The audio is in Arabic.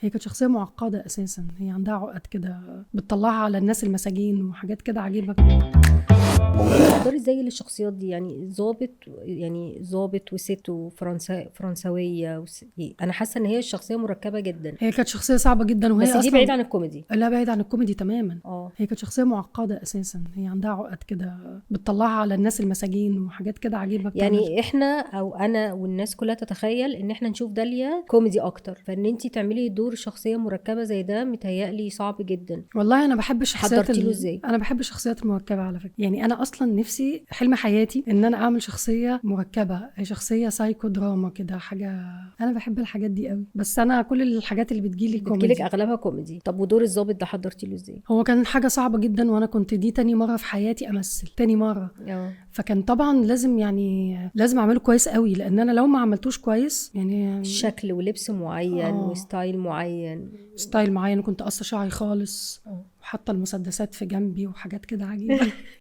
هي كانت شخصيه معقده اساسا، هي عندها عقد كده بتطلعها على الناس المساجين وحاجات كده عجيبه. تقدري ازاي للشخصيات دي؟ يعني ضابط وست فرنسويه انا حاسه ان هي الشخصيه مركبه جدا. هي كانت شخصيه صعبه جدا، وهي بس دي اصلا بعيد عن الكوميدي. لا بعيد عن الكوميدي تماما. اه هي كانت شخصيه معقده اساسا، هي عندها عقد كده بتطلعها على الناس المساجين وحاجات كده عجيبه بتعمل. يعني احنا او انا والناس كلها تتخيل ان احنا نشوف داليا كوميدي اكتر، فان انتي تعملي دور شخصيه مركبه زي ده متهيألي صعب جدا. والله انا بحب الشخصيات حضرتي له ازاي؟ انا بحب الشخصيات المركبه على فكره. يعني انا اصلا نفسي حلم حياتي ان انا اعمل شخصيه مركبه، شخصيه سايكو دراما كده حاجه. انا بحب الحاجات دي قوي، بس انا كل الحاجات اللي بتجيلي بتجيلك كوميدي. اغلبها كوميدي. طب ودور الضابط ده حضرتي له ازاي؟ هو كان حاجه صعبه جدا، وانا كنت دي تاني مره في حياتي امثل، تاني مره. اه فكان طبعا لازم اعمله كويس قوي، لان انا لو ما عملتوش كويس يعني شكل ولبس معين وستايل معين. ستايل معين، كنت قصه شعري خالص وحاطه المسدسات في جنبي وحاجات كده عجيبه.